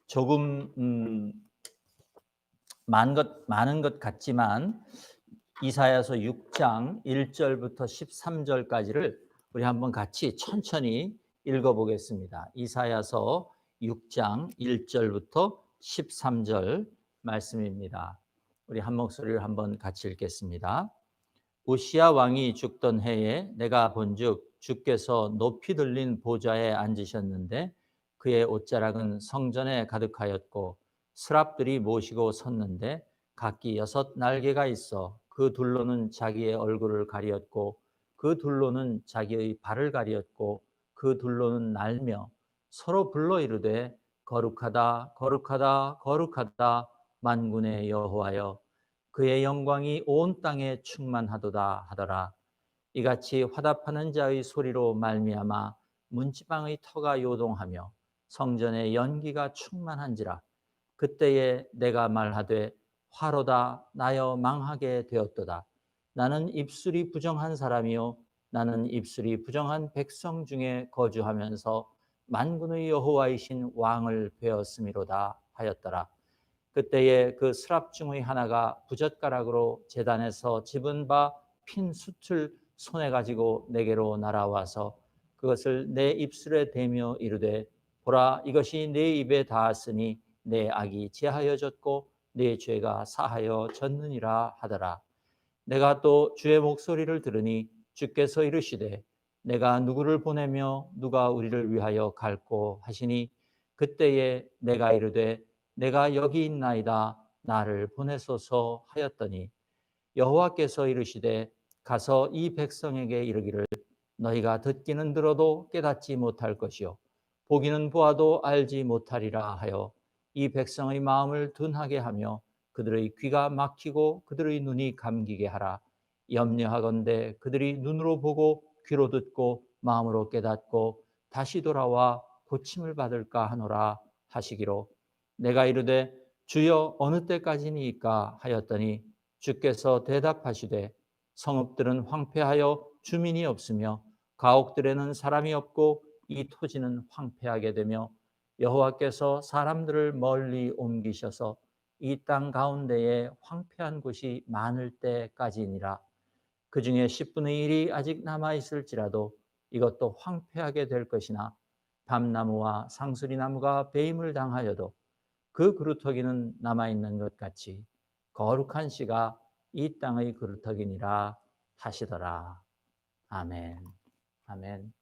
조금 많은 것 같지만 이사야서 6장 1절부터 13절까지를 우리 한번 같이 천천히 읽어보겠습니다. 이사야서 6장 1절부터 13절 말씀입니다. 우리 한 목소리를 한번 같이 읽겠습니다. 우시야 왕이 죽던 해에 내가 본즉 주께서 높이 들린 보좌에 앉으셨는데 그의 옷자락은 성전에 가득하였고 스랍들이 모시고 섰는데 각기 6 날개가 있어 그 둘로는 자기의 얼굴을 가리었고 그 둘로는 자기의 발을 가리었고 그 둘로는 날며 서로 불러 이르되 거룩하다 거룩하다 거룩하다 만군의 여호와여 그의 영광이 온 땅에 충만하도다 하더라. 이같이 화답하는 자의 소리로 말미암아 문지방의 터가 요동하며 성전의 연기가 충만한지라. 그때에 내가 말하되 화로다 나여 망하게 되었도다. 나는 입술이 부정한 사람이요 나는 입술이 부정한 백성 중에 거주하면서 만군의 여호와이신 왕을 배웠음이로다 하였더라. 그때에 그 스랍 중의 하나가 부젓가락으로 제단에서 집은 바 핀 숯을 손에 가지고 내게로 날아와서 그것을 내 입술에 대며 이르되 보라 이것이 내 입에 닿았으니 내 악이 제하여졌고 내 죄가 사하여졌느니라 하더라. 내가 또 주의 목소리를 들으니 주께서 이르시되 내가 누구를 보내며 누가 우리를 위하여 갈꼬 하시니 그때에 내가 이르되 내가 여기 있나이다 나를 보내소서 하였더니 여호와께서 이르시되 가서 이 백성에게 이르기를 너희가 듣기는 들어도 깨닫지 못할 것이요 보기는 보아도 알지 못하리라 하여 이 백성의 마음을 둔하게 하며 그들의 귀가 막히고 그들의 눈이 감기게 하라. 염려하건대 그들이 눈으로 보고 귀로 듣고 마음으로 깨닫고 다시 돌아와 고침을 받을까 하노라 하시기로 내가 이르되 주여 어느 때까지니이까 하였더니 주께서 대답하시되 성읍들은 황폐하여 주민이 없으며 가옥들에는 사람이 없고 이 토지는 황폐하게 되며 여호와께서 사람들을 멀리 옮기셔서 이 땅 가운데에 황폐한 곳이 많을 때까지니라. 그 중에 10분의 1이 아직 남아있을지라도 이것도 황폐하게 될 것이나 밤나무와 상수리나무가 배임을 당하여도 그 그루터기는 남아있는 것 같이 거룩한 씨가 이 땅의 그루터기니라 하시더라. 아멘. 아멘.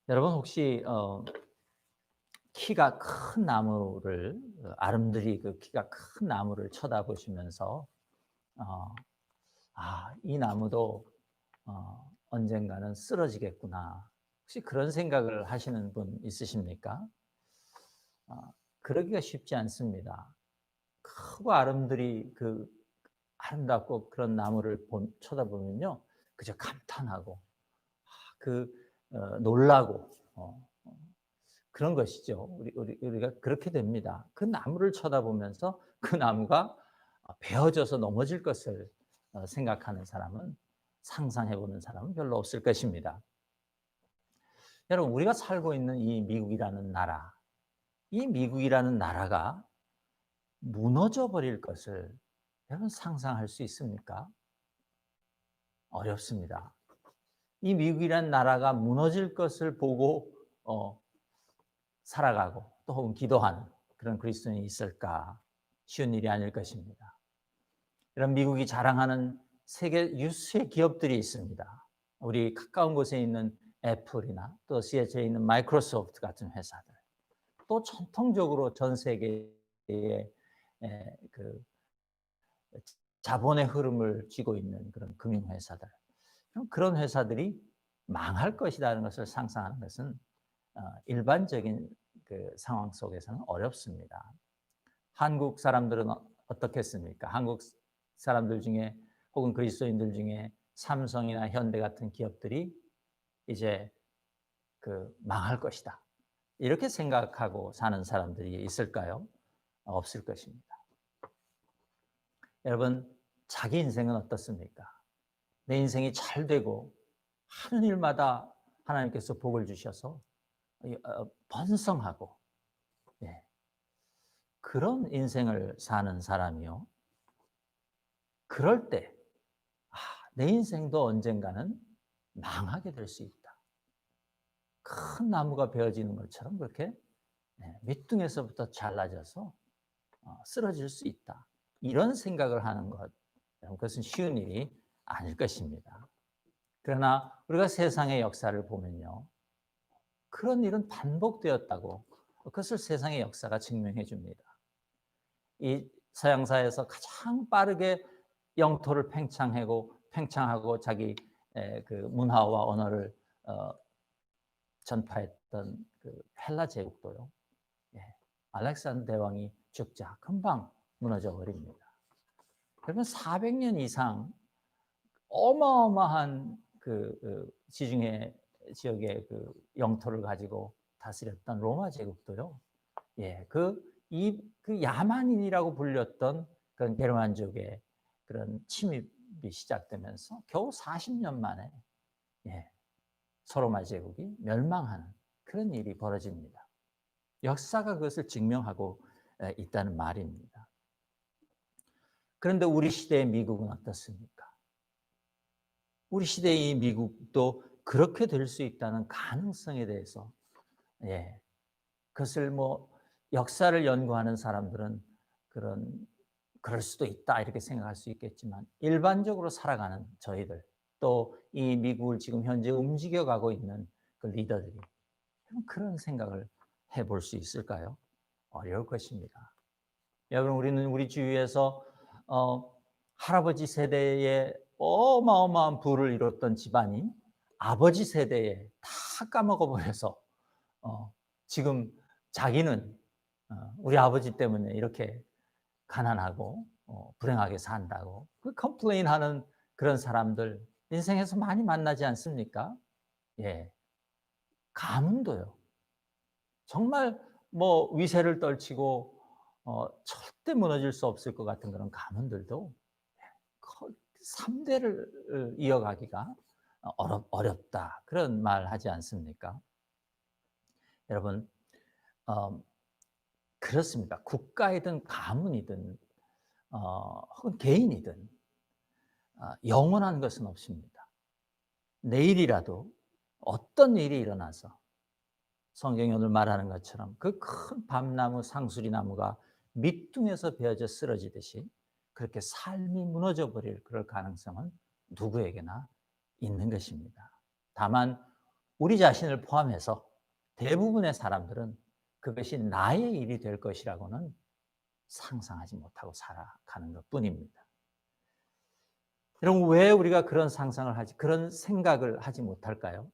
여러분 혹시 키가 큰 나무를 아름드리 그 키가 큰 나무를 쳐다보시면서 이 나무도 언젠가는 쓰러지겠구나. 혹시 그런 생각을 하시는 분 있으십니까? 그러기가 쉽지 않습니다. 크고 아름답고 그런 나무를 쳐다보면요, 그저 감탄하고 놀라고 그런 것이죠. 우리가 그렇게 됩니다. 그 나무를 쳐다보면서 그 나무가 베어져서 넘어질 것을 생각하는 사람은 상상해보는 사람은 별로 없을 것입니다. 여러분 우리가 살고 있는 이 미국이라는 나라가 무너져 버릴 것을 여러분 상상할 수 있습니까? 어렵습니다. 이 미국이라는 나라가 무너질 것을 보고 살아가고 또 혹은 기도하는 그런 그리스도인이 있을까? 쉬운 일이 아닐 것입니다. 이런 미국이 자랑하는 세계 유수의 기업들이 있습니다. 우리 가까운 곳에 있는 애플이나 또 시애틀에 있는 마이크로소프트 같은 회사들, 또 전통적으로 전 세계에 그 자본의 흐름을 쥐고 있는 그런 금융회사들, 그런 회사들이 망할 것이라는 것을 상상하는 것은 일반적인 그 상황 속에서는 어렵습니다. 한국 사람들은 어떻겠습니까? 한국 사람들 중에 혹은 그리스도인들 중에 삼성이나 현대 같은 기업들이 이제 망할 것이다, 이렇게 생각하고 사는 사람들이 있을까요? 없을 것입니다. 여러분 자기 인생은 어떻습니까? 내 인생이 잘 되고 하는 일마다 하나님께서 복을 주셔서 번성하고, 예, 그런 인생을 사는 사람이요. 그럴 때 내 인생도 언젠가는 망하게 될 수 있다. 큰 나무가 베어지는 것처럼 그렇게 밑둥에서부터 잘라져서 쓰러질 수 있다. 이런 생각을 하는 것, 그것은 쉬운 일이 아닐 것입니다. 그러나 우리가 세상의 역사를 보면요, 그런 일은 반복되었다고 그것을 세상의 역사가 증명해 줍니다. 이 서양사에서 가장 빠르게 영토를 팽창하고 자기 그 문화와 언어를 전파했던 그 헬라 제국도요, 알렉산더 대왕이 죽자 금방 무너져 버립니다. 그러면 400년 이상 어마어마한 그 지중해 지역의 그 영토를 가지고 다스렸던 로마 제국도요, 그 야만인이라고 불렸던 그런 게르만족의 그런 침입이 시작되면서 겨우 40년 만에 서로마 제국이 멸망하는 그런 일이 벌어집니다. 역사가 그것을 증명하고 있다는 말입니다. 그런데 우리 시대의 미국은 어떻습니까? 우리 시대의 이 미국도 그렇게 될 수 있다는 가능성에 대해서, 그것을 뭐 역사를 연구하는 사람들은 그럴 수도 있다 이렇게 생각할 수 있겠지만, 일반적으로 살아가는 저희들, 또 이 미국을 지금 현재 움직여가고 있는 그 리더들이 그런 생각을 해볼 수 있을까요? 어려울 것입니다. 여러분, 우리는 우리 주위에서 할아버지 세대에 어마어마한 부를 이뤘던 집안이 아버지 세대에 다 까먹어버려서 지금 자기는 우리 아버지 때문에 이렇게 가난하고 불행하게 산다고 그 컴플레인하는 그런 사람들 인생에서 많이 만나지 않습니까? 가문도요. 정말 뭐 위세를 떨치고 절대 무너질 수 없을 것 같은 그런 가문들도 3대를 이어가기가 어렵다. 그런 말 하지 않습니까? 여러분, 그렇습니다. 국가이든 가문이든 혹은 개인이든 영원한 것은 없습니다. 내일이라도 어떤 일이 일어나서 성경이 오늘 말하는 것처럼 그 큰 밤나무 상수리나무가 밑둥에서 베어져 쓰러지듯이 그렇게 삶이 무너져 버릴 그럴 가능성은 누구에게나 있는 것입니다. 다만 우리 자신을 포함해서 대부분의 사람들은 그것이 나의 일이 될 것이라고는 상상하지 못하고 살아가는 것뿐입니다. 여러분, 왜 우리가 그런 그런 생각을 하지 못할까요?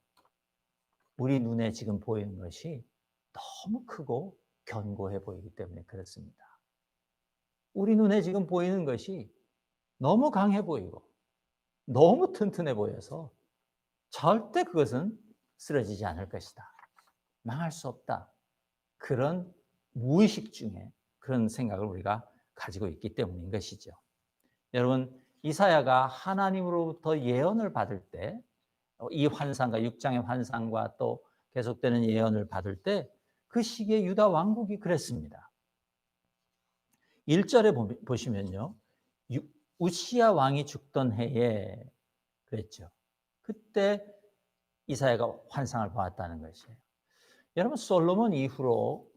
우리 눈에 지금 보이는 것이 너무 크고 견고해 보이기 때문에 그렇습니다. 우리 눈에 지금 보이는 것이 너무 강해 보이고 너무 튼튼해 보여서 절대 그것은 쓰러지지 않을 것이다. 망할 수 없다. 그런 무의식 중에 그런 생각을 우리가 가지고 있기 때문인 것이죠. 여러분, 이사야가 하나님으로부터 예언을 받을 때, 이 환상과 6장의 환상과 또 계속되는 예언을 받을 때 그 시기에 유다 왕국이 그랬습니다. 1절에 보시면요, 우시야 왕이 죽던 해에 그랬죠. 그때 이사야가 환상을 보았다는 것이에요. 여러분, 솔로몬 이후로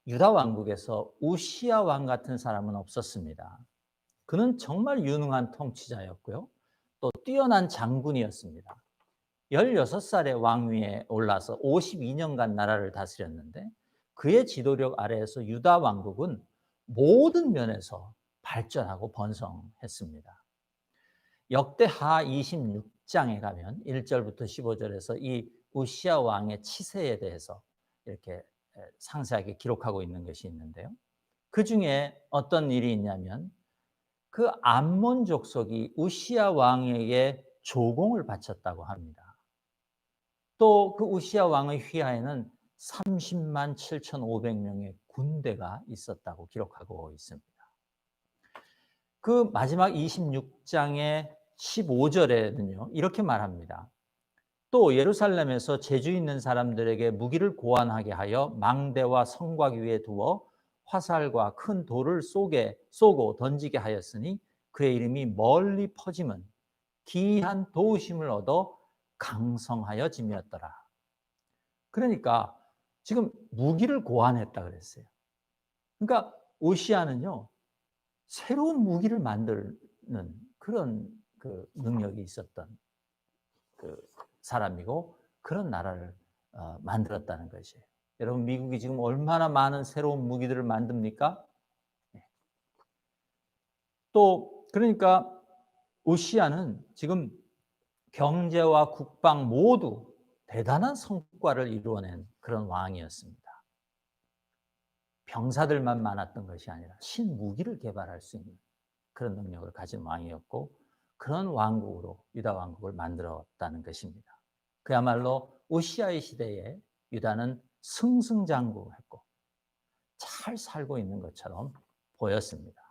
유다 왕국에서 우시야 왕 같은 사람은 없었습니다. 그는 정말 유능한 통치자였고요, 또 뛰어난 장군이었습니다. 16살에 왕위에 올라서 52년간 나라를 다스렸는데 그의 지도력 아래에서 유다 왕국은 모든 면에서 발전하고 번성했습니다. 역대하 26장에 가면 1절부터 15절에서 이 우시야 왕의 치세에 대해서 이렇게 상세하게 기록하고 있는 것이 있는데요. 그 중에 어떤 일이 있냐면 그 암몬 족속이 우시야 왕에게 조공을 바쳤다고 합니다. 또 그 우시야 왕의 휘하에는 30만 7,500명의 군대가 있었다고 기록하고 있습니다. 그 마지막 26장의 15절에는요. 이렇게 말합니다. 또 예루살렘에서 재주 있는 사람들에게 무기를 고안하게 하여 망대와 성곽 위에 두어 화살과 큰 돌을 쏘고 던지게 하였으니 그의 이름이 멀리 퍼짐은 기이한 도우심을 얻어 강성하여짐이었더라. 그러니까 지금 무기를 고안했다 그랬어요. 그러니까 오시아는요, 새로운 무기를 만드는 그런 그 능력이 있었던 그 사람이고 그런 나라를 만들었다는 것이에요. 여러분, 미국이 지금 얼마나 많은 새로운 무기들을 만듭니까? 네. 또 그러니까 오시아는 지금 경제와 국방 모두 대단한 성과를 이루어낸 그런 왕이었습니다. 병사들만 많았던 것이 아니라 신무기를 개발할 수 있는 그런 능력을 가진 왕이었고 그런 왕국으로 유다 왕국을 만들었다는 것입니다. 그야말로 오시아의 시대에 유다는 승승장구했고 잘 살고 있는 것처럼 보였습니다.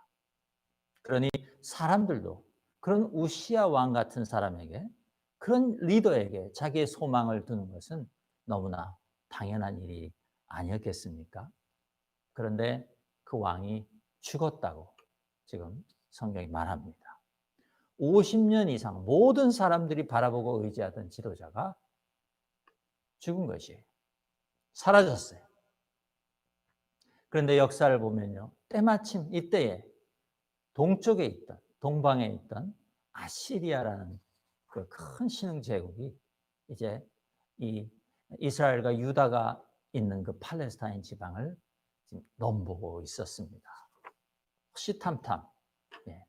그러니 사람들도 그런 우시아 왕 같은 사람에게, 그런 리더에게 자기의 소망을 두는 것은 너무나 당연한 일이 아니었겠습니까? 그런데 그 왕이 죽었다고 지금 성경이 말합니다. 50년 이상 모든 사람들이 바라보고 의지하던 지도자가 죽은 것이에요. 사라졌어요. 그런데 역사를 보면요, 때마침 이때에 동쪽에 있던, 동방에 있던 아시리아라는 그 큰 신흥 제국이 이제 이 이스라엘과 유다가 있는 그 팔레스타인 지방을 지금 넘보고 있었습니다. 호시탐탐. 예.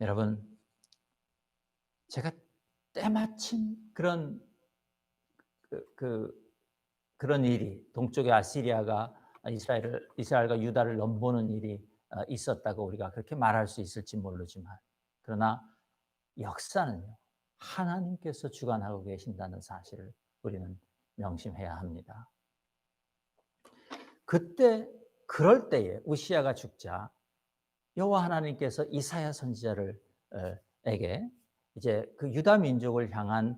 여러분, 제가 때마침 그런 일이, 동쪽의 아시리아가 이스라엘과 유다를 넘보는 일이 있었다고 우리가 그렇게 말할 수 있을지 모르지만, 그러나 역사는요, 하나님께서 주관하고 계신다는 사실을 우리는 명심해야 합니다. 그럴 때에 우시아가 죽자 여호와 하나님께서 이사야 선지자를 에게 이제 그 유다 민족을 향한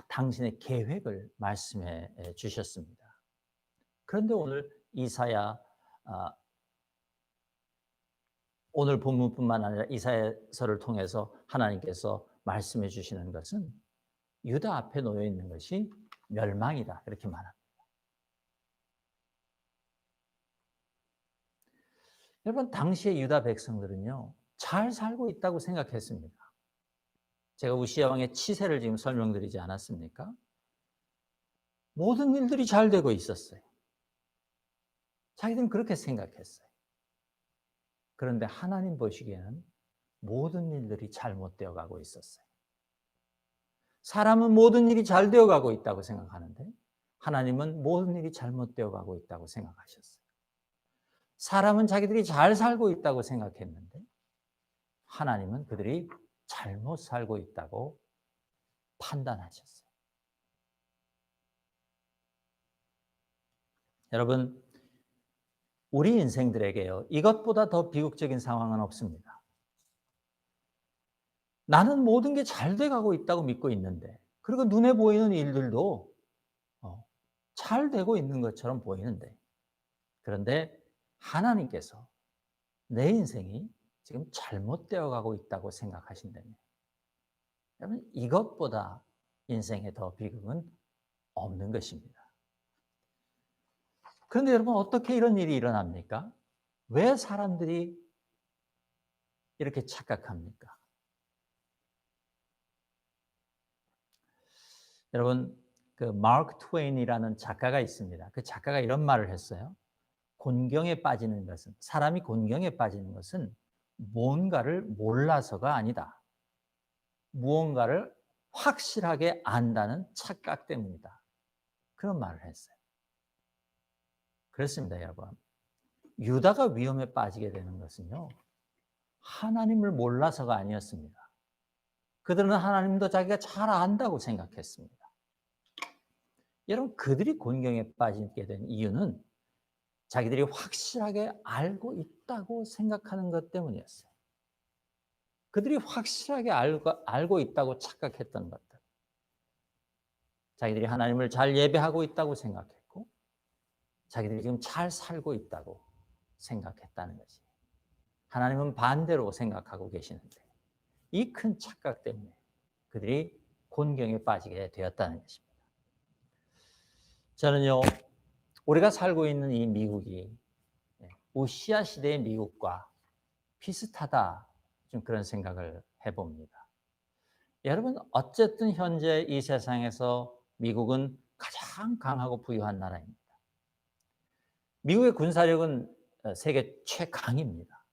당신의 계획을 말씀해 주셨습니다. 그런데 오늘 이사야, 오늘 본문뿐만 아니라 이사야서를 통해서 하나님께서 말씀해 주시는 것은 유다 앞에 놓여 있는 것이 멸망이다, 이렇게 말합니다. 여러분, 당시의 유다 백성들은요, 잘 살고 있다고 생각했습니다. 제가 우시아 왕의 치세를 지금 설명드리지 않았습니까? 모든 일들이 잘 되고 있었어요. 자기들은 그렇게 생각했어요. 그런데 하나님 보시기에는 모든 일들이 잘못되어 가고 있었어요. 사람은 모든 일이 잘 되어 가고 있다고 생각하는데 하나님은 모든 일이 잘못되어 가고 있다고 생각하셨어요. 사람은 자기들이 잘 살고 있다고 생각했는데 하나님은 그들이 잘못 살고 있다고 판단하셨어요. 여러분, 우리 인생들에게요, 이것보다 더 비극적인 상황은 없습니다. 나는 모든 게 잘 돼가고 있다고 믿고 있는데, 그리고 눈에 보이는 일들도 잘 되고 있는 것처럼 보이는데, 그런데 하나님께서 내 인생이 지금 잘못되어 가고 있다고 생각하신다면, 여러분, 이것보다 인생에 더 비극은 없는 것입니다. 그런데 여러분, 어떻게 이런 일이 일어납니까? 왜 사람들이 이렇게 착각합니까? 여러분, 그 마크 트웨인이라는 작가가 있습니다. 그 작가가 이런 말을 했어요. 곤경에 빠지는 것은, 사람이 곤경에 빠지는 것은 뭔가를 몰라서가 아니다. 무언가를 확실하게 안다는 착각 때문이다. 그런 말을 했어요. 그렇습니다, 여러분. 유다가 위험에 빠지게 되는 것은요, 하나님을 몰라서가 아니었습니다. 그들은 하나님도 자기가 잘 안다고 생각했습니다. 여러분, 그들이 곤경에 빠지게 된 이유는 자기들이 확실하게 알고 있다고 생각하는 것 때문이었어요. 그들이 확실하게 알고 있다고 착각했던 것들. 자기들이 하나님을 잘 예배하고 있다고 생각했고 자기들이 지금 잘 살고 있다고 생각했다는 것이. 하나님은 반대로 생각하고 계시는데 이 큰 착각 때문에 그들이 곤경에 빠지게 되었다는 것입니다. 저는요, 우리가 살고 있는 이 미국이 우시아 시대의 미국과 비슷하다, 좀 그런 생각을 해봅니다. 여러분, 어쨌든 현재 이 세상에서 미국은 가장 강하고 부유한 나라입니다. 미국의 군사력은 세계 최강입니다.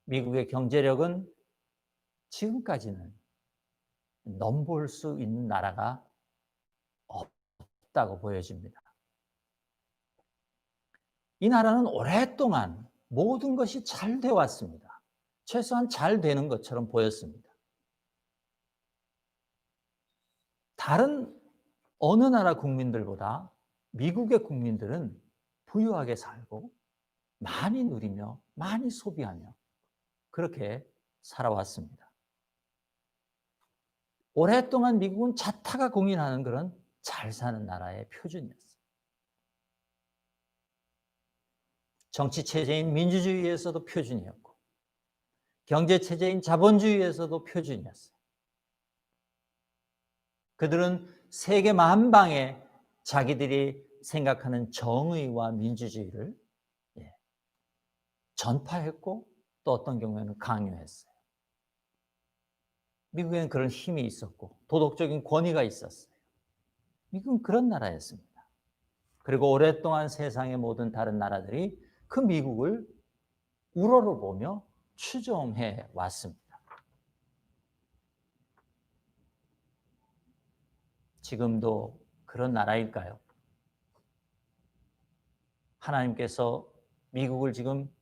미국의 경제력은 지금까지는 넘볼 수 있는 나라가 없다고 보여집니다. 이 나라는 오랫동안 모든 것이 잘 되어 왔습니다. 최소한 잘 되는 것처럼 보였습니다. 다른 어느 나라 국민들보다 미국의 국민들은 부유하게 살고 많이 누리며 많이 소비하며 그렇게 살아왔습니다. 오랫동안 미국은 자타가 공인하는 그런 잘 사는 나라의 표준이었어요. 정치 체제인 민주주의에서도 표준이었고 경제 체제인 자본주의에서도 표준이었어요. 그들은 세계 만방에 자기들이 생각하는 정의와 민주주의를 전파했고 또 어떤 경우에는 강요했어요. 미국에는 그런 힘이 있었고 도덕적인 권위가 있었어요. 미국은 그런 나라였습니다. 그리고 오랫동안 세상의 모든 다른 나라들이 그 미국을 우러러 보며 추종해 왔습니다. 지금도 그런 나라일까요? 하나님께서 미국을 지금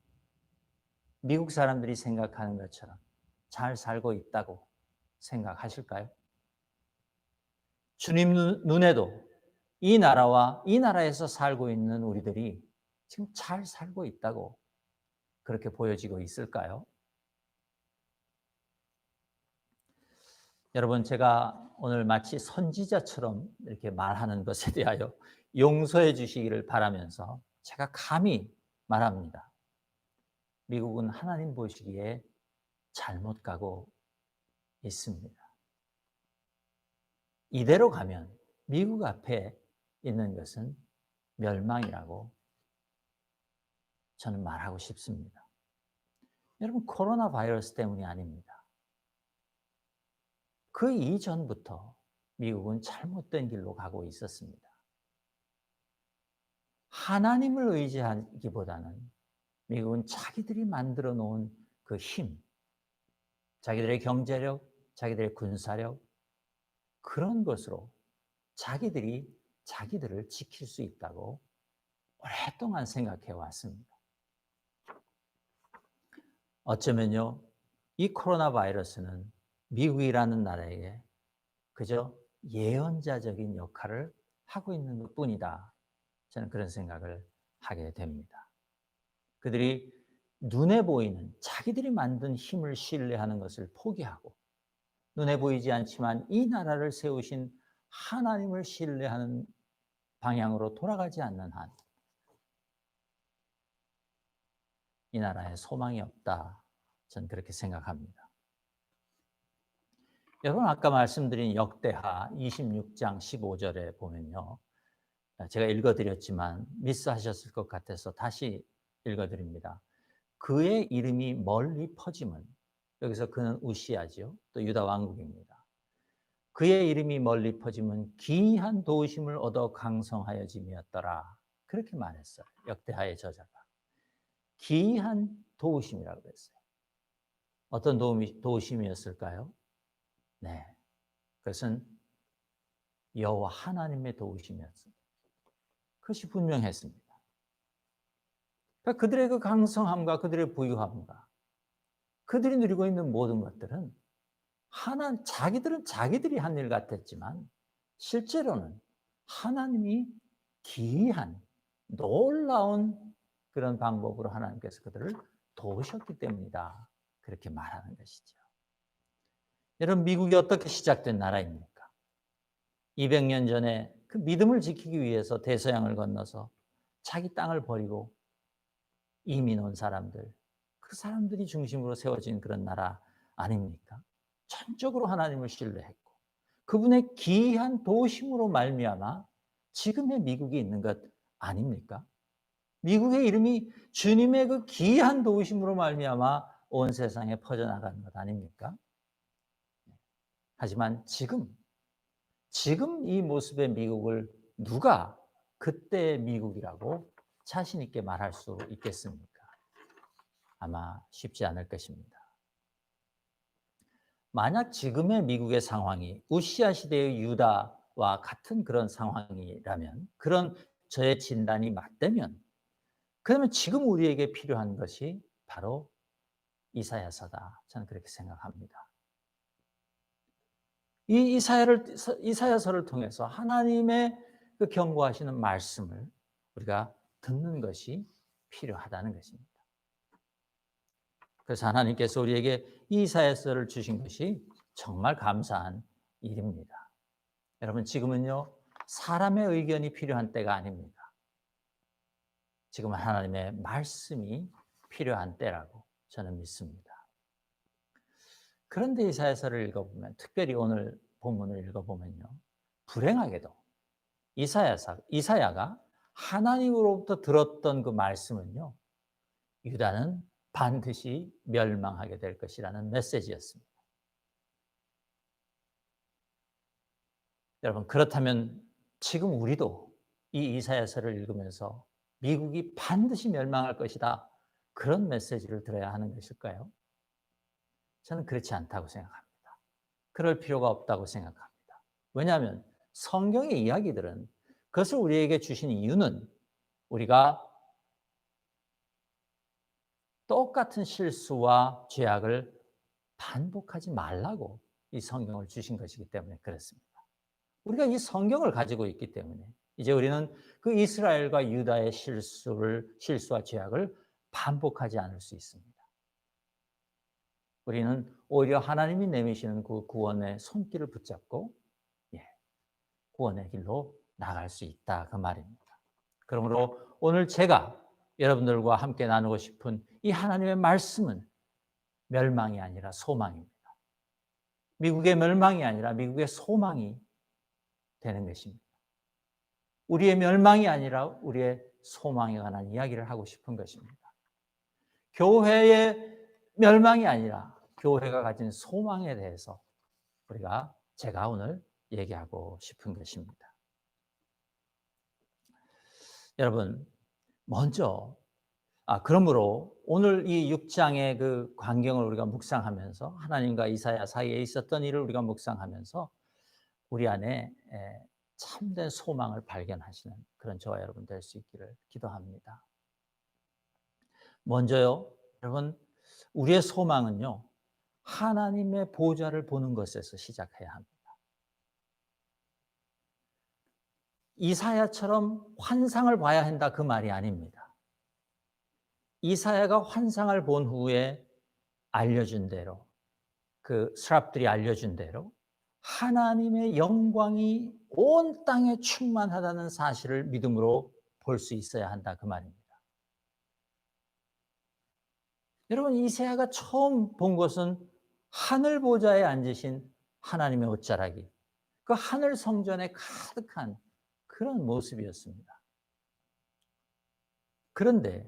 미국 사람들이 생각하는 것처럼 잘 살고 있다고 생각하실까요? 주님 눈에도 이 나라와 이 나라에서 살고 있는 우리들이 지금 잘 살고 있다고 그렇게 보여지고 있을까요? 여러분, 제가 오늘 마치 선지자처럼 이렇게 말하는 것에 대하여 용서해 주시기를 바라면서 제가 감히 말합니다. 미국은 하나님 보시기에 잘못 가고 있습니다. 이대로 가면 미국 앞에 있는 것은 멸망이라고 저는 말하고 싶습니다. 여러분, 코로나 바이러스 때문이 아닙니다. 그 이전부터 미국은 잘못된 길로 가고 있었습니다. 하나님을 의지하기보다는 미국은 자기들이 만들어 놓은 그 힘, 자기들의 경제력, 자기들의 군사력, 그런 것으로 자기들을 지킬 수 있다고 오랫동안 생각해 왔습니다. 어쩌면요, 이 코로나 바이러스는 미국이라는 나라에게 그저 예언자적인 역할을 하고 있는 것뿐이다. 저는 그런 생각을 하게 됩니다. 그들이 눈에 보이는 자기들이 만든 힘을 신뢰하는 것을 포기하고 눈에 보이지 않지만 이 나라를 세우신 하나님을 신뢰하는 방향으로 돌아가지 않는 한 이 나라에 소망이 없다. 저는 그렇게 생각합니다. 여러분, 아까 말씀드린 역대하 26장 15절에 보면요. 제가 읽어드렸지만 미스하셨을 것 같아서 다시 읽어드립니다. 그의 이름이 멀리 퍼짐은, 여기서 그는 우시아죠. 또 유다 왕국입니다. 그의 이름이 멀리 퍼짐은 기이한 도우심을 얻어 강성하여짐이었더라. 그렇게 말했어요. 역대하의 저자가. 기이한 도우심이라고 했어요. 어떤 도우심이었을까요? 네, 그것은 여호와 하나님의 도우심이었습니다. 그것이 분명했습니다. 그러니까 그들의 그 강성함과 그들의 부유함과 그들이 누리고 있는 모든 것들은 자기들은 자기들이 한 일 같았지만 실제로는 하나님이 기이한 놀라운 그런 방법으로 하나님께서 그들을 도우셨기 때문이다. 그렇게 말하는 것이죠. 여러분, 미국이 어떻게 시작된 나라입니까? 200년 전에 그 믿음을 지키기 위해서 대서양을 건너서 자기 땅을 버리고 이민 온 사람들, 그 사람들이 중심으로 세워진 그런 나라 아닙니까? 전적으로 하나님을 신뢰했고 그분의 기이한 도심으로 말미암아 지금의 미국이 있는 것 아닙니까? 미국의 이름이 주님의 그 기이한 도우심으로 말미암아 온 세상에 퍼져나가는 것 아닙니까? 하지만 지금 이 모습의 미국을 누가 그때의 미국이라고 자신 있게 말할 수 있겠습니까? 아마 쉽지 않을 것입니다. 만약 지금의 미국의 상황이 우시아 시대의 유다와 같은 그런 상황이라면, 그런 저의 진단이 맞다면, 그러면 지금 우리에게 필요한 것이 바로 이사야서다. 저는 그렇게 생각합니다. 이 이사야서를 통해서 하나님의 그 경고하시는 말씀을 우리가 듣는 것이 필요하다는 것입니다. 그래서 하나님께서 우리에게 이 이사야서를 주신 것이 정말 감사한 일입니다. 여러분, 지금은요, 사람의 의견이 필요한 때가 아닙니다. 지금은 하나님의 말씀이 필요한 때라고 저는 믿습니다. 그런데 이사야서를 읽어보면, 특별히 오늘 본문을 읽어보면요, 불행하게도 이사야가 하나님으로부터 들었던 그 말씀은요, 유다는 반드시 멸망하게 될 것이라는 메시지였습니다. 여러분, 그렇다면 지금 우리도 이 이사야서를 읽으면서 미국이 반드시 멸망할 것이다, 그런 메시지를 들어야 하는 것일까요? 저는 그렇지 않다고 생각합니다. 그럴 필요가 없다고 생각합니다. 왜냐하면 성경의 이야기들은, 그것을 우리에게 주신 이유는 우리가 똑같은 실수와 죄악을 반복하지 말라고 이 성경을 주신 것이기 때문에 그렇습니다. 우리가 이 성경을 가지고 있기 때문에 이제 우리는 그 이스라엘과 유다의 실수와 죄악을 반복하지 않을 수 있습니다. 우리는 오히려 하나님이 내미시는 그 구원의 손길을 붙잡고 구원의 길로 나갈 수 있다, 그 말입니다. 그러므로 오늘 제가 여러분들과 함께 나누고 싶은 이 하나님의 말씀은 멸망이 아니라 소망입니다. 미국의 멸망이 아니라 미국의 소망이 되는 것입니다. 우리의 멸망이 아니라 우리의 소망에 관한 이야기를 하고 싶은 것입니다. 교회의 멸망이 아니라 교회가 가진 소망에 대해서 제가 오늘 얘기하고 싶은 것입니다. 여러분, 먼저 그러므로 오늘 이 6장의 그 광경을 우리가 묵상하면서, 하나님과 이사야 사이에 있었던 일을 우리가 묵상하면서 우리 안에 참된 소망을 발견하시는 그런 저와 여러분 될 수 있기를 기도합니다. 먼저요, 여러분, 우리의 소망은요, 하나님의 보좌를 보는 것에서 시작해야 합니다. 이사야처럼 환상을 봐야 한다, 그 말이 아닙니다. 이사야가 환상을 본 후에 알려준 대로, 그 스랍들이 알려준 대로 하나님의 영광이 온 땅에 충만하다는 사실을 믿음으로 볼 수 있어야 한다, 그 말입니다. 여러분, 이사야가 처음 본 것은 하늘 보좌에 앉으신 하나님의 옷자락이 그 하늘 성전에 가득한 그런 모습이었습니다. 그런데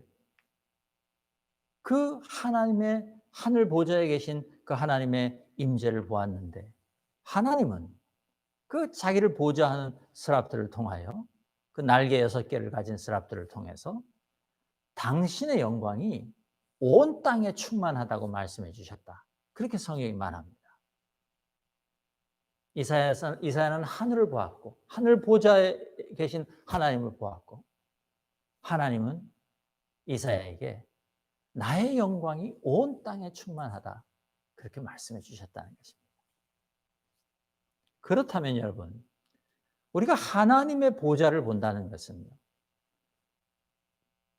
그 하나님의 하늘 보좌에 계신 그 하나님의 임재를 보았는데, 하나님은 그 자기를 보좌하는 스랍들을 통하여, 그 날개 6개를 가진 스랍들을 통해서 당신의 영광이 온 땅에 충만하다고 말씀해 주셨다, 그렇게 성경이 말합니다. 이사야는 하늘을 보았고, 하늘 보좌에 계신 하나님을 보았고, 하나님은 이사야에게 나의 영광이 온 땅에 충만하다, 그렇게 말씀해 주셨다는 것입니다. 그렇다면 여러분, 우리가 하나님의 보좌를 본다는 것은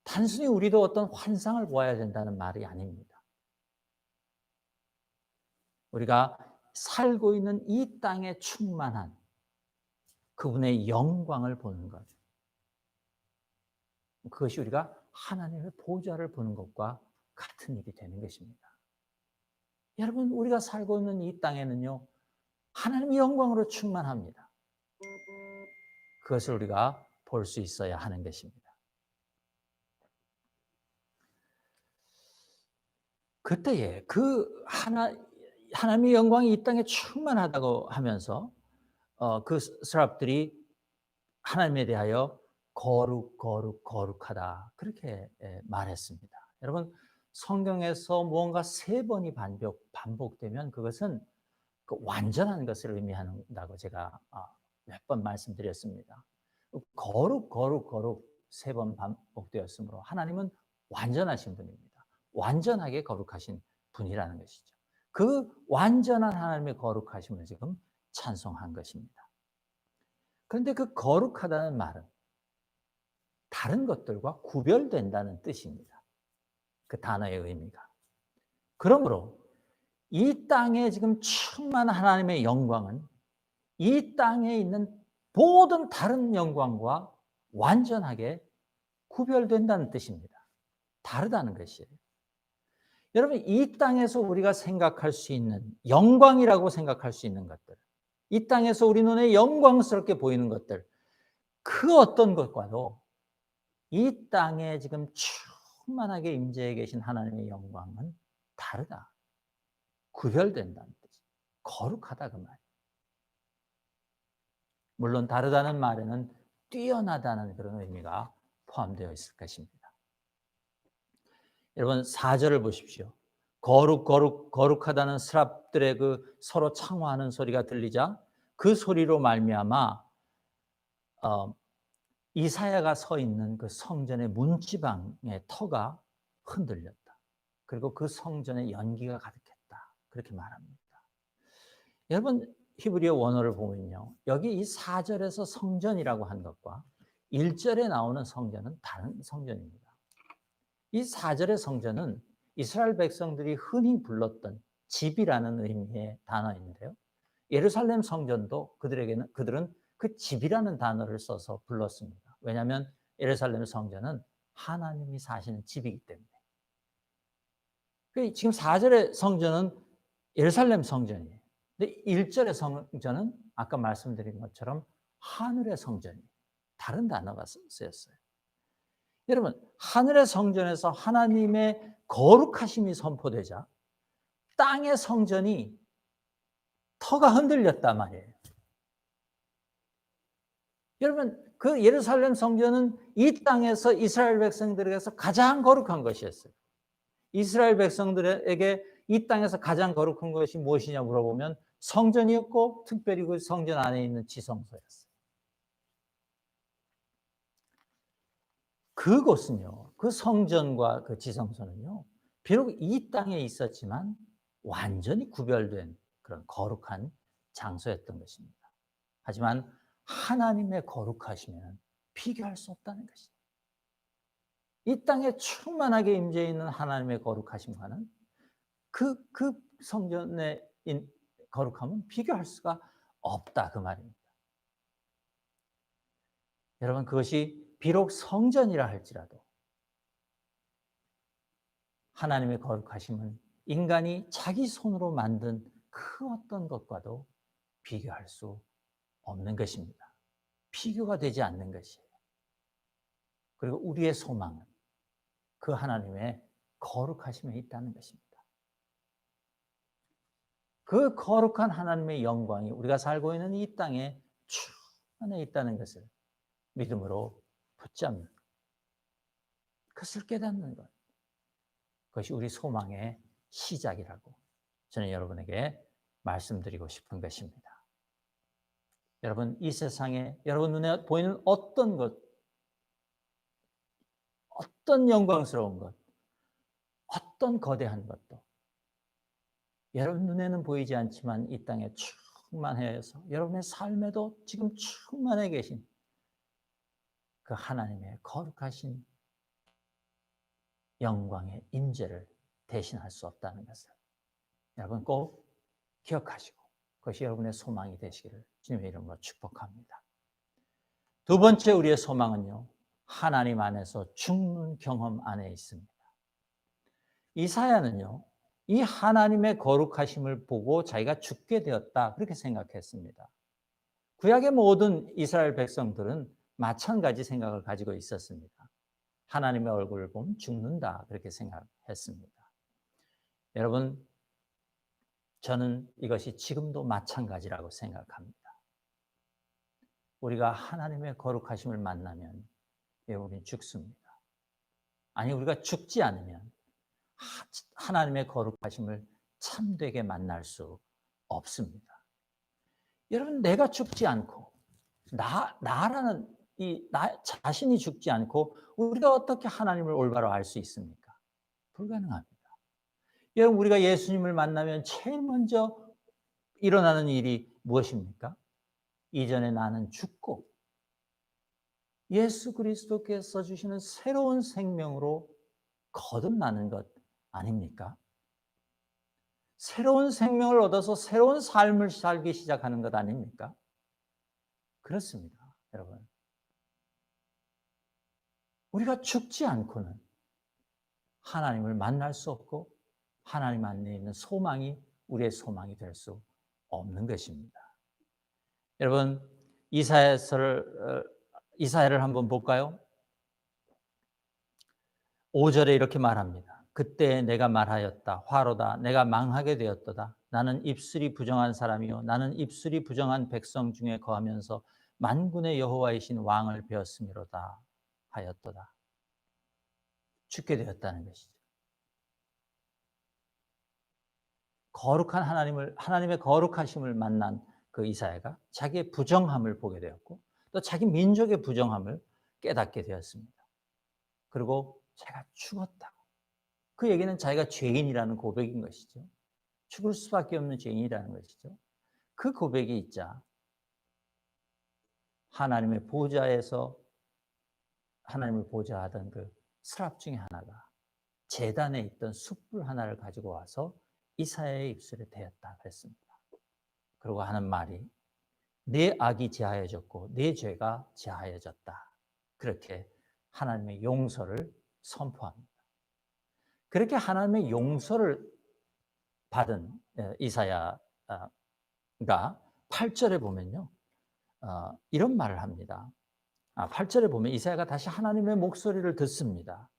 단순히 우리도 어떤 환상을 보아야 된다는 말이 아닙니다. 우리가 살고 있는 이 땅에 충만한 그분의 영광을 보는 것. 그것이 우리가 하나님의 보좌를 보는 것과 같은 일이 되는 것입니다. 여러분, 우리가 살고 있는 이 땅에는요, 하나님의 영광으로 충만합니다. 그것을 우리가 볼 수 있어야 하는 것입니다. 그때에 하나님의 영광이 이 땅에 충만하다고 하면서 그 사람들이 하나님에 대하여 거룩하다 그렇게 말했습니다. 여러분, 성경에서 무언가 3번이 반복되면 그것은 그 완전한 것을 의미한다고 제가 몇 번 말씀드렸습니다. 거룩 3번 반복되었으므로 하나님은 완전하신 분입니다. 완전하게 거룩하신 분이라는 것이죠. 그 완전한 하나님의 거룩하심을 지금 찬송한 것입니다. 그런데 그 거룩하다는 말은 다른 것들과 구별된다는 뜻입니다. 그 단어의 의미가. 그러므로 이 땅에 지금 충만한 하나님의 영광은 이 땅에 있는 모든 다른 영광과 완전하게 구별된다는 뜻입니다. 다르다는 것이에요. 여러분, 이 땅에서 우리가 생각할 수 있는 영광이라고 생각할 수 있는 것들, 이 땅에서 우리 눈에 영광스럽게 보이는 것들, 그 어떤 것과도 이 땅에 지금 충만하게 임재해 계신 하나님의 영광은 다르다. 구별된다는 뜻. 거룩하다 그 말. 물론 다르다는 말에는 뛰어나다는 그런 의미가 포함되어 있을 것입니다. 여러분 4절을 보십시오. 거룩하다는 스랍들의 그 서로 창화하는 소리가 들리자 그 소리로 말미암아 이사야가 서 있는 그 성전의 문지방의 터가 흔들렸다. 그리고 그 성전에 연기가 가득했다. 그렇게 말합니다. 여러분 히브리어 원어를 보면요. 여기 이 4절에서 성전이라고 한 것과 1절에 나오는 성전은 다른 성전입니다. 이 4절의 성전은 이스라엘 백성들이 흔히 불렀던 집이라는 의미의 단어인데요. 예루살렘 성전도 그들은 그 집이라는 단어를 써서 불렀습니다. 왜냐하면 예루살렘 성전은 하나님이 사시는 집이기 때문에. 지금 4절의 성전은 예루살렘 성전이에요. 근데 1절의 성전은 아까 말씀드린 것처럼 하늘의 성전이에요. 다른 단어가 쓰였어요. 여러분, 하늘의 성전에서 하나님의 거룩하심이 선포되자 땅의 성전이 터가 흔들렸단 말이에요. 여러분, 그 예루살렘 성전은 이 땅에서 이스라엘 백성들에게서 가장 거룩한 것이었어요. 이스라엘 백성들에게 이 땅에서 가장 거룩한 것이 무엇이냐 물어보면 성전이었고 특별히 그 성전 안에 있는 지성소였어요. 그곳은요, 그 성전과 그 지성소는요, 비록 이 땅에 있었지만 완전히 구별된 그런 거룩한 장소였던 것입니다. 하지만 하나님의 거룩하시면 비교할 수 없다는 것입니다. 이 땅에 충만하게 임재해 있는 하나님의 거룩하심과는 그 성전의 거룩함은 비교할 수가 없다 그 말입니다. 여러분 그것이 비록 성전이라 할지라도 하나님의 거룩하심은 인간이 자기 손으로 만든 그 어떤 것과도 비교할 수 없는 것입니다. 비교가 되지 않는 것이에요. 그리고 우리의 소망은 그 하나님의 거룩하심에 있다는 것입니다. 그 거룩한 하나님의 영광이 우리가 살고 있는 이 땅에 충만해 있다는 것을 믿음으로 붙잡는 그것을 깨닫는 것. 그것이 우리 소망의 시작이라고 저는 여러분에게 말씀드리고 싶은 것입니다. 여러분 이 세상에 여러분 눈에 보이는 어떤 것, 어떤 영광스러운 것, 어떤 거대한 것도 여러분 눈에는 보이지 않지만 이 땅에 충만해서 여러분의 삶에도 지금 충만해 계신 그 하나님의 거룩하신 영광의 임재를 대신할 수 없다는 것을 여러분 꼭 기억하시고 그것이 여러분의 소망이 되시기를 주님의 이름으로 축복합니다. 두 번째 우리의 소망은요, 하나님 안에서 죽는 경험 안에 있습니다. 이사야는요, 이 하나님의 거룩하심을 보고 자기가 죽게 되었다, 그렇게 생각했습니다. 구약의 모든 이스라엘 백성들은 마찬가지 생각을 가지고 있었습니다. 하나님의 얼굴을 보면 죽는다, 그렇게 생각했습니다. 여러분, 저는 이것이 지금도 마찬가지라고 생각합니다. 우리가 하나님의 거룩하심을 만나면 우리는 죽습니다. 아니, 우리가 죽지 않으면 하나님의 거룩하심을 참되게 만날 수 없습니다. 여러분, 내가 죽지 않고 나라는 나 자신이 죽지 않고 우리가 어떻게 하나님을 올바로 알 수 있습니까? 불가능합니다. 여러분, 우리가 예수님을 만나면 제일 먼저 일어나는 일이 무엇입니까? 이전에 나는 죽고 예수 그리스도께서 주시는 새로운 생명으로 거듭나는 것 아닙니까? 새로운 생명을 얻어서 새로운 삶을 살기 시작하는 것 아닙니까? 그렇습니다, 여러분. 우리가 죽지 않고는 하나님을 만날 수 없고 하나님 안에 있는 소망이 우리의 소망이 될 수 없는 것입니다. 여러분, 이사야를 한번 볼까요? 5절에 이렇게 말합니다. 그때 내가 말하였다. 화로다. 내가 망하게 되었도다. 나는 입술이 부정한 사람이요 나는 입술이 부정한 백성 중에 거하면서 만군의 여호와이신 왕을 배웠음이로다 하였도다. 죽게 되었다는 것이죠. 거룩한 하나님의 거룩하심을 만난 그 이사야가 자기의 부정함을 보게 되었고 또 자기 민족의 부정함을 깨닫게 되었습니다. 그리고 자기가 죽었다고. 그 얘기는 자기가 죄인이라는 고백인 것이죠. 죽을 수밖에 없는 죄인이라는 것이죠. 그 고백이 있자 하나님의 보좌에서 하나님을 보좌하던 그 스랍 중에 하나가 제단에 있던 숯불 하나를 가지고 와서 이사야의 입술에 대었다 그랬습니다. 그리고 하는 말이 내 악이 제하여졌고 내 죄가 제하여졌다. 그렇게 하나님의 용서를 선포합니다. 그렇게 하나님의 용서를 받은 이사야가 8절에 보면요, 이런 말을 합니다. 8절에 보면 이사야가 다시 하나님의 목소리를 듣습니다.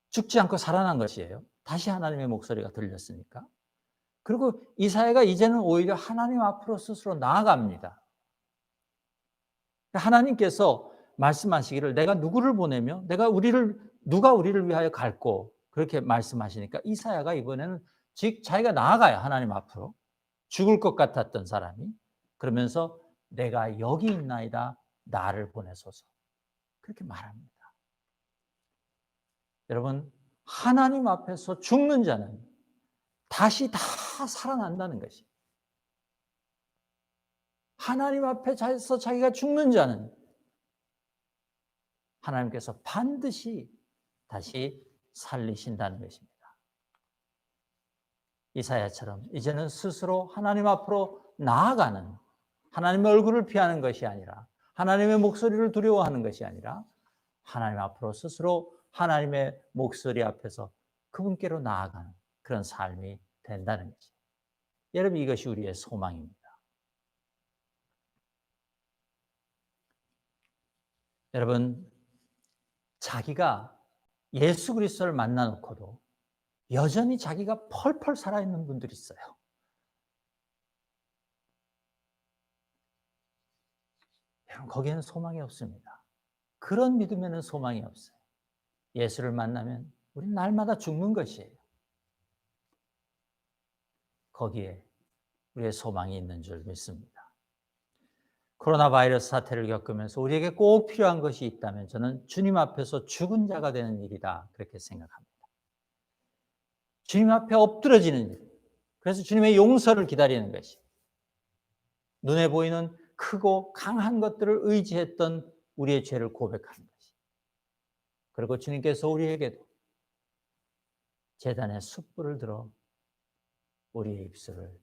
죽지 않고 살아난 것이에요. 다시 하나님의 목소리가 들렸으니까. 그리고 이사야가 이제는 오히려 하나님 앞으로 스스로 나아갑니다. 하나님께서 말씀하시기를 내가 누구를 보내며 누가 우리를 위하여 갈고 그렇게 말씀하시니까 이사야가 이번에는 자기가 나아가요. 하나님 앞으로. 죽을 것 같았던 사람이. 그러면서 내가 여기 있나이다. 나를 보내소서. 그렇게 말합니다. 여러분, 하나님 앞에서 죽는 자는 다시 다 살아난다는 것이. 하나님 앞에서 자기가 죽는 자는 하나님께서 반드시 다시 살리신다는 것입니다. 이사야처럼 이제는 스스로 하나님 앞으로 나아가는, 하나님의 얼굴을 피하는 것이 아니라 하나님의 목소리를 두려워하는 것이 아니라 하나님 앞으로 스스로 하나님의 목소리 앞에서 그분께로 나아가는 그런 삶이 된다는 거죠. 여러분, 이것이 우리의 소망입니다. 여러분, 자기가 예수 그리스도를 만나놓고도 여전히 자기가 펄펄 살아있는 분들이 있어요. 여러분, 거기에는 소망이 없습니다. 그런 믿음에는 소망이 없어요. 예수를 만나면 우리는 날마다 죽는 것이에요. 거기에 우리의 소망이 있는 줄 믿습니다. 코로나 바이러스 사태를 겪으면서 우리에게 꼭 필요한 것이 있다면 저는 주님 앞에서 죽은 자가 되는 일이다, 그렇게 생각합니다. 주님 앞에 엎드러지는 일. 그래서 주님의 용서를 기다리는 것이. 눈에 보이는 크고 강한 것들을 의지했던 우리의 죄를 고백하는 것이. 그리고 주님께서 우리에게도 제단에 숯불을 들어 우리의 입술을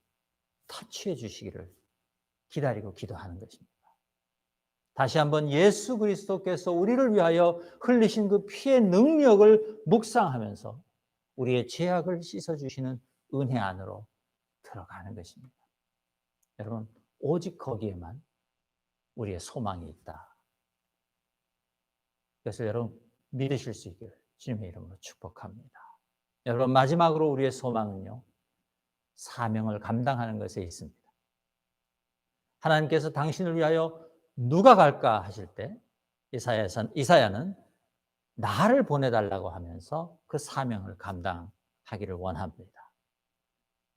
터치해 주시기를 기다리고 기도하는 것입니다. 다시 한번 예수 그리스도께서 우리를 위하여 흘리신 그 피의 능력을 묵상하면서 우리의 죄악을 씻어주시는 은혜 안으로 들어가는 것입니다. 여러분, 오직 거기에만 우리의 소망이 있다. 그래서 여러분 믿으실 수 있기를 주님의 이름으로 축복합니다. 여러분, 마지막으로 우리의 소망은요, 사명을 감당하는 것에 있습니다. 하나님께서 당신을 위하여 누가 갈까 하실 때 이사야는 나를 보내달라고 하면서 그 사명을 감당하기를 원합니다.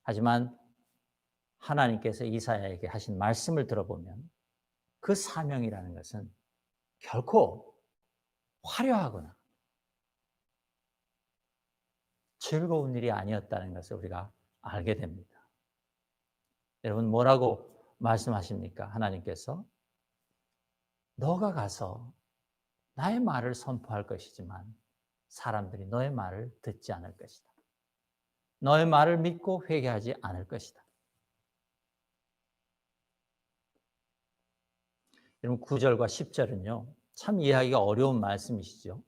하지만 하나님께서 이사야에게 하신 말씀을 들어보면 그 사명이라는 것은 결코 화려하거나 즐거운 일이 아니었다는 것을 우리가 알게 됩니다. 여러분, 뭐라고 말씀하십니까? 하나님께서 너가 가서 나의 말을 선포할 것이지만 사람들이 너의 말을 듣지 않을 것이다. 너의 말을 믿고 회개하지 않을 것이다. 여러분, 9절과 10절은요, 참 이해하기가 어려운 말씀이시죠.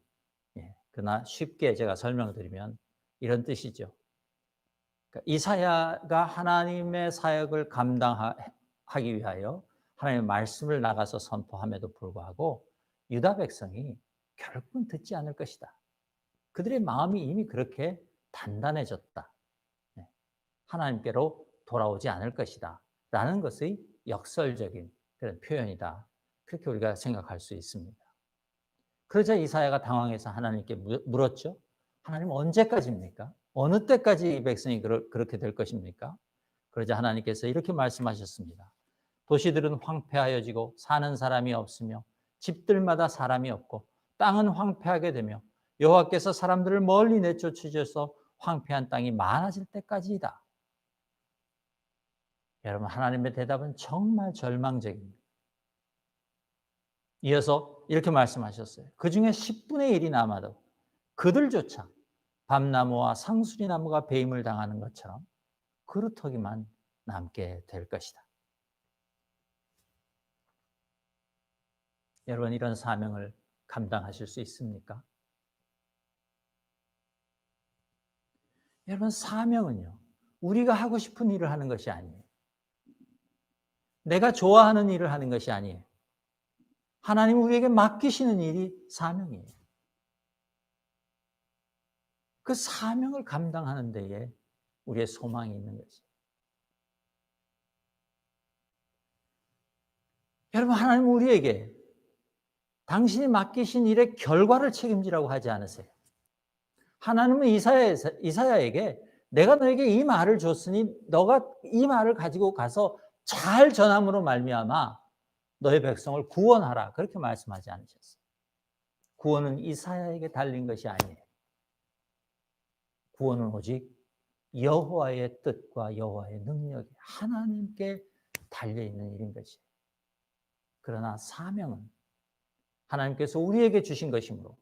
그러나 쉽게 제가 설명을 드리면 이런 뜻이죠. 그러니까 이사야가 하나님의 사역을 감당하기 위하여 하나님의 말씀을 나가서 선포함에도 불구하고 유다 백성이 결국은 듣지 않을 것이다. 그들의 마음이 이미 그렇게 단단해졌다. 하나님께로 돌아오지 않을 것이다. 라는 것의 역설적인 그런 표현이다. 그렇게 우리가 생각할 수 있습니다. 그러자 이사야가 당황해서 하나님께 물었죠. 하나님, 언제까지입니까? 어느 때까지 이 백성이 그렇게 될 것입니까? 그러자 하나님께서 이렇게 말씀하셨습니다. 도시들은 황폐하여지고 사는 사람이 없으며 집들마다 사람이 없고 땅은 황폐하게 되며 여호와께서 사람들을 멀리 내쫓으셔서 황폐한 땅이 많아질 때까지이다. 여러분, 하나님의 대답은 정말 절망적입니다. 이어서 이렇게 말씀하셨어요. 그 중에 10분의 1이 남아도 그들조차 밤나무와 상수리나무가 배임을 당하는 것처럼 그루터기만 남게 될 것이다. 여러분, 이런 사명을 감당하실 수 있습니까? 여러분, 사명은요, 우리가 하고 싶은 일을 하는 것이 아니에요. 내가 좋아하는 일을 하는 것이 아니에요. 하나님 우리에게 맡기시는 일이 사명이에요. 그 사명을 감당하는 데에 우리의 소망이 있는 것이에요. 여러분, 하나님 우리에게 당신이 맡기신 일의 결과를 책임지라고 하지 않으세요. 하나님은 이사야에게 내가 너에게 이 말을 줬으니 너가 이 말을 가지고 가서 잘 전함으로 말미암아 너의 백성을 구원하라. 그렇게 말씀하지 않으셨어요. 구원은 이사야에게 달린 것이 아니에요. 구원은 오직 여호와의 뜻과 여호와의 능력이 하나님께 달려있는 일인 것이에요. 그러나 사명은 하나님께서 우리에게 주신 것이므로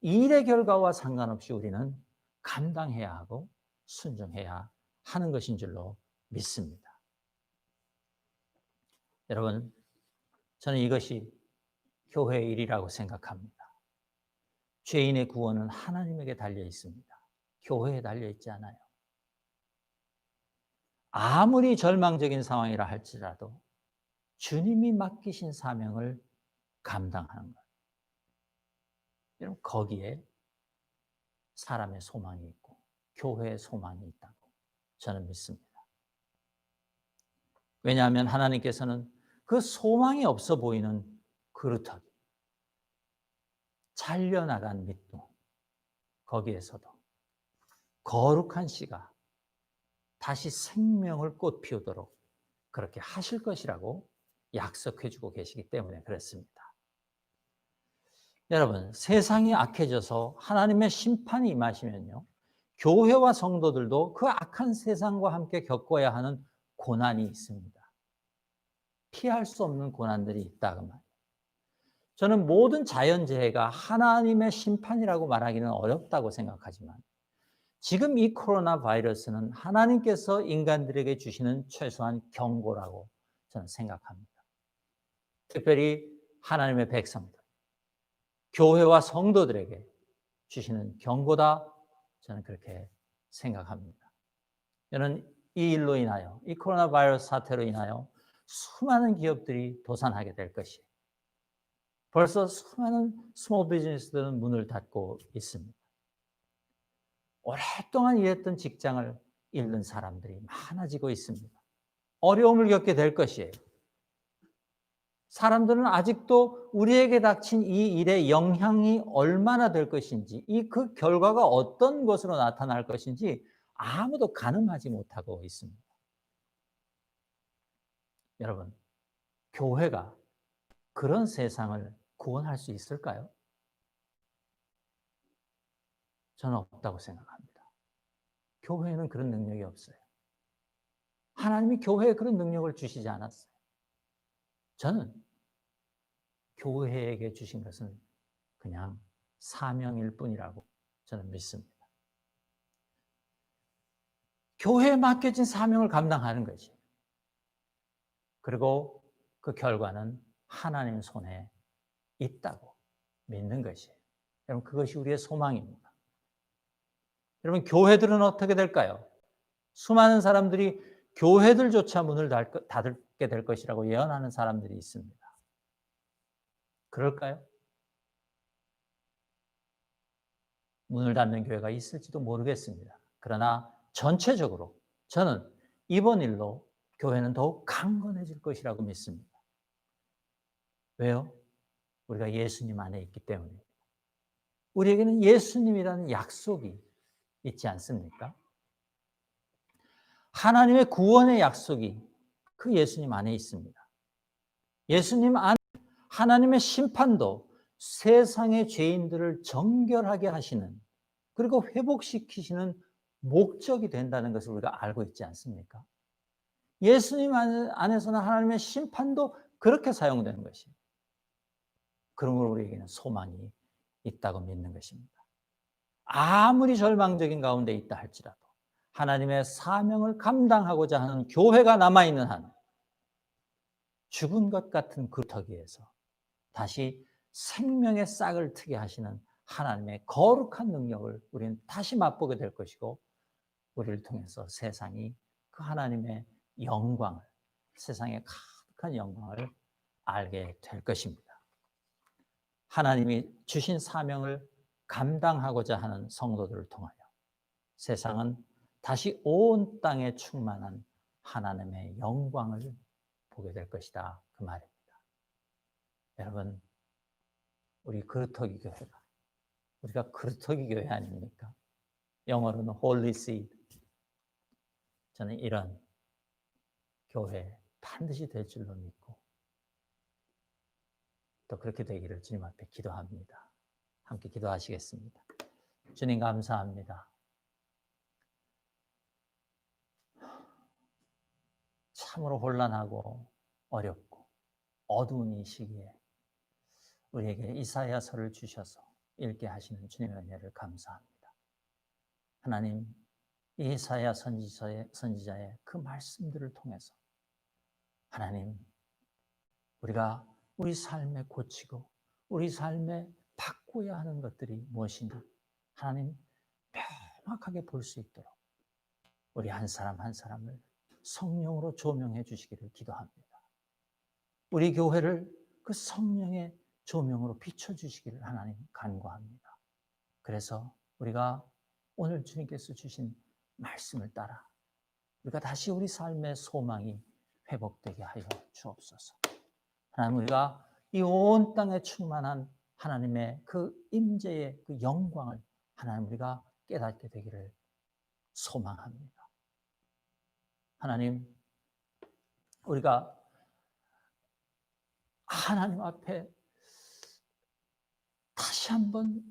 일의 결과와 상관없이 우리는 감당해야 하고 순종해야 하는 것인 줄로 믿습니다. 여러분, 저는 이것이 교회의 일이라고 생각합니다. 죄인의 구원은 하나님에게 달려 있습니다. 교회에 달려 있지 않아요. 아무리 절망적인 상황이라 할지라도 주님이 맡기신 사명을 감당하는 것. 여러분, 거기에 사람의 소망이 있고 교회의 소망이 있다고 저는 믿습니다. 왜냐하면 하나님께서는 그 소망이 없어 보이는 그루터기, 잘려나간 밑도, 거기에서도 거룩한 씨가 다시 생명을 꽃피우도록 그렇게 하실 것이라고 약속해 주고 계시기 때문에 그렇습니다. 여러분, 세상이 악해져서 하나님의 심판이 임하시면요, 교회와 성도들도 그 악한 세상과 함께 겪어야 하는 고난이 있습니다. 피할 수 없는 고난들이 있다고 말이에요. 저는 모든 자연재해가 하나님의 심판이라고 말하기는 어렵다고 생각하지만 지금 이 코로나 바이러스는 하나님께서 인간들에게 주시는 최소한 경고라고 저는 생각합니다. 특별히 하나님의 백성들, 교회와 성도들에게 주시는 경고다, 저는 그렇게 생각합니다. 저는 이 일로 인하여, 이 코로나 바이러스 사태로 인하여 수많은 기업들이 도산하게 될 것이에요. 벌써 수많은 스몰 비즈니스들은 문을 닫고 있습니다. 오랫동안 일했던 직장을 잃는 사람들이 많아지고 있습니다. 어려움을 겪게 될 것이에요. 사람들은 아직도 우리에게 닥친 이 일의 영향이 얼마나 될 것인지, 그 결과가 어떤 것으로 나타날 것인지 아무도 가늠하지 못하고 있습니다. 여러분, 교회가 그런 세상을 구원할 수 있을까요? 저는 없다고 생각합니다. 교회에는 그런 능력이 없어요. 하나님이 교회에 그런 능력을 주시지 않았어요. 저는 교회에게 주신 것은 그냥 사명일 뿐이라고 저는 믿습니다. 교회에 맡겨진 사명을 감당하는 거지. 그리고 그 결과는 하나님 손에 있다고 믿는 것이에요. 여러분, 그것이 우리의 소망입니다. 여러분, 교회들은 어떻게 될까요? 수많은 사람들이 교회들조차 문을 닫게 될 것이라고 예언하는 사람들이 있습니다. 그럴까요? 문을 닫는 교회가 있을지도 모르겠습니다. 그러나 전체적으로 저는 이번 일로 교회는 더욱 강건해질 것이라고 믿습니다. 왜요? 우리가 예수님 안에 있기 때문입니다. 우리에게는 예수님이라는 약속이 있지 않습니까? 하나님의 구원의 약속이 그 예수님 안에 있습니다. 예수님 안에 하나님의 심판도 세상의 죄인들을 정결하게 하시는, 그리고 회복시키시는 목적이 된다는 것을 우리가 알고 있지 않습니까? 예수님 안에서는 하나님의 심판도 그렇게 사용되는 것이에요. 그러므로 우리에게는 소망이 있다고 믿는 것입니다. 아무리 절망적인 가운데 있다 할지라도 하나님의 사명을 감당하고자 하는 교회가 남아있는 한 죽은 것 같은 그루터기에서 다시 생명의 싹을 트게 하시는 하나님의 거룩한 능력을 우리는 다시 맛보게 될 것이고, 우리를 통해서 세상이 그 하나님의 영광을, 세상의 가득한 영광을 알게 될 것입니다. 하나님이 주신 사명을 감당하고자 하는 성도들을 통하여 세상은 다시 온 땅에 충만한 하나님의 영광을 보게 될 것이다, 그 말입니다. 여러분, 우리 그루터기 교회가, 우리가 그루터기 교회 아닙니까? 영어로는 Holy Seed. 저는 이런 교회 반드시 될 줄로 믿고 또 그렇게 되기를 주님 앞에 기도합니다. 함께 기도하시겠습니다. 주님, 감사합니다. 참으로 혼란하고 어렵고 어두운 이 시기에 우리에게 이사야서를 주셔서 읽게 하시는 주님의 은혜를 감사합니다. 하나님, 이사야 선지자의 그 말씀들을 통해서 하나님, 우리가 우리 삶에 고치고 우리 삶에 바꿔야 하는 것들이 무엇인가 하나님 명확하게 볼 수 있도록 우리 한 사람 한 사람을 성령으로 조명해 주시기를 기도합니다. 우리 교회를 그 성령의 조명으로 비춰주시기를 하나님 간구합니다. 그래서 우리가 오늘 주님께서 주신 말씀을 따라 우리가 다시 우리 삶의 소망이 회복되게 하여 주옵소서. 하나님, 우리가 이 온 땅에 충만한 하나님의 그 임재의 그 영광을 하나님 우리가 깨닫게 되기를 소망합니다. 하나님, 우리가 하나님 앞에 다시 한번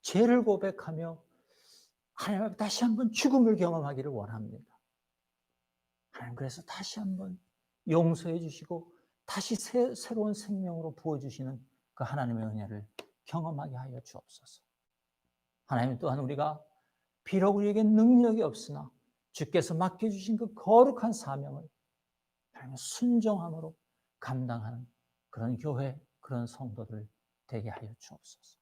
죄를 고백하며 하나님 앞에 다시 한번 죽음을 경험하기를 원합니다. 하나님, 그래서 다시 한번 용서해 주시고 다시 새로운 생명으로 부어주시는 그 하나님의 은혜를 경험하게 하여 주옵소서. 하나님, 또한 우리가 비록 우리에게 능력이 없으나 주께서 맡겨주신 그 거룩한 사명을 순종함으로 감당하는 그런 교회, 그런 성도들 되게 하여 주옵소서.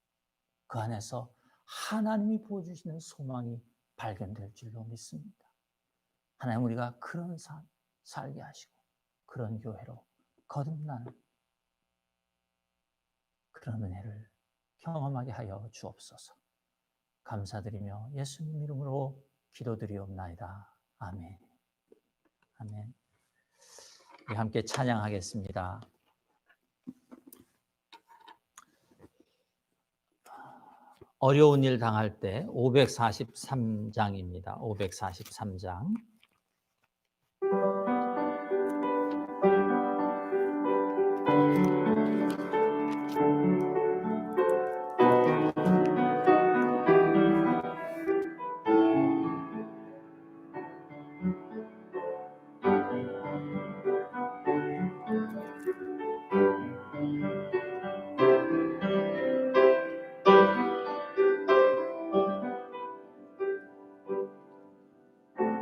그 안에서 하나님이 부어주시는 소망이 발견될 줄로 믿습니다. 하나님, 우리가 그런 삶 살게 하시고 그런 교회로 거듭나는 그런 은혜를 경험하게 하여 주옵소서. 감사드리며 예수님 이름으로 기도드리옵나이다. 아멘. 아멘. 우리 함께 찬양하겠습니다. 어려운 일 당할 때 543장입니다. 543장.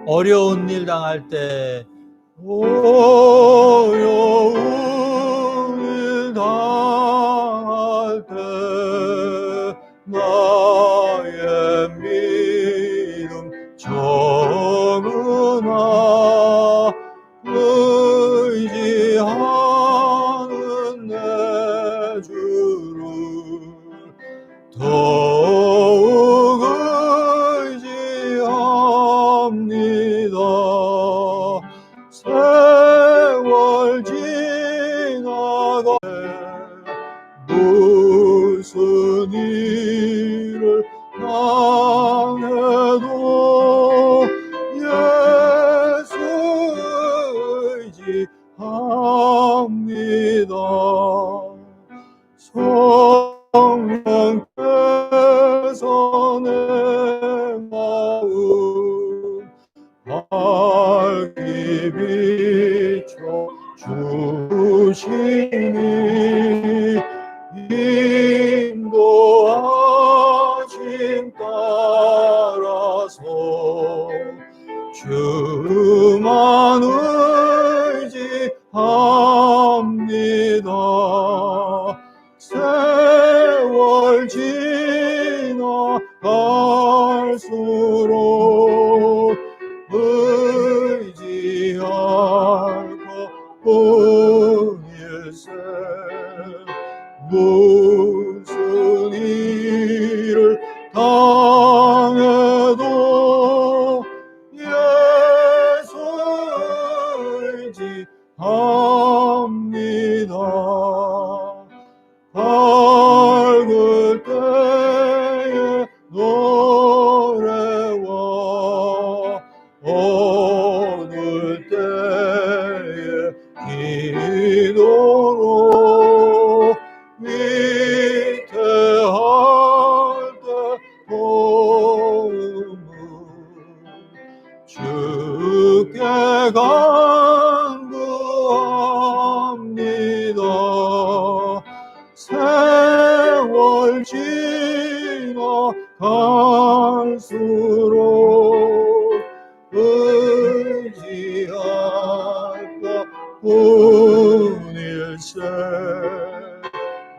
어려운 일 당할 때 어려운 일 당할 때 나의 믿음 정은아 의지하는 내 주를 더욱 의지합니다. 세월 지나가 무슨 일을 당해도 예수 의지합니다. 성령께서 내 마음 밝게 비춰 주시니 인도하심 따라서 주만 의지합니다. 세월 지나갈수록 의지할 것뿐일세. 무슨 일을 당해도 예수 의지합니다. 밝을 때의 노래와 어두울 때의 기도로 위태할 때 도움은 주께 간구합니다. 세월 지나갈수록 의지할 것뿐일세.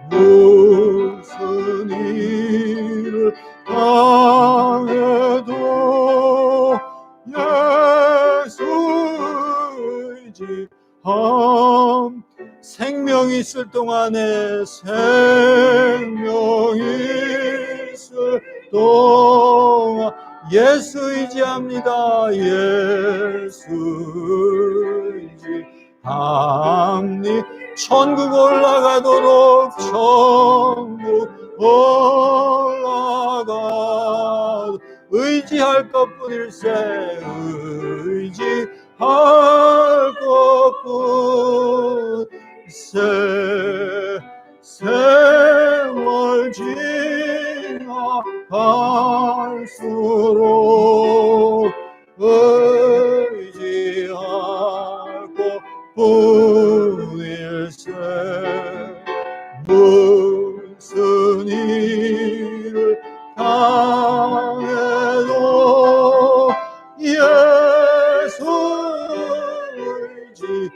무슨 일을 당해도 예수 의지함. 생명이 있을 동안에 생명이 있을 동안 예수 의지합니다. 예수 의지합니다. 천국 올라가도록 천국 올라가 의지할 것뿐일세. 의지할 것뿐일세. 세월 지나갈수록 의지할 것뿐일세. 무슨 일을 당해도 되지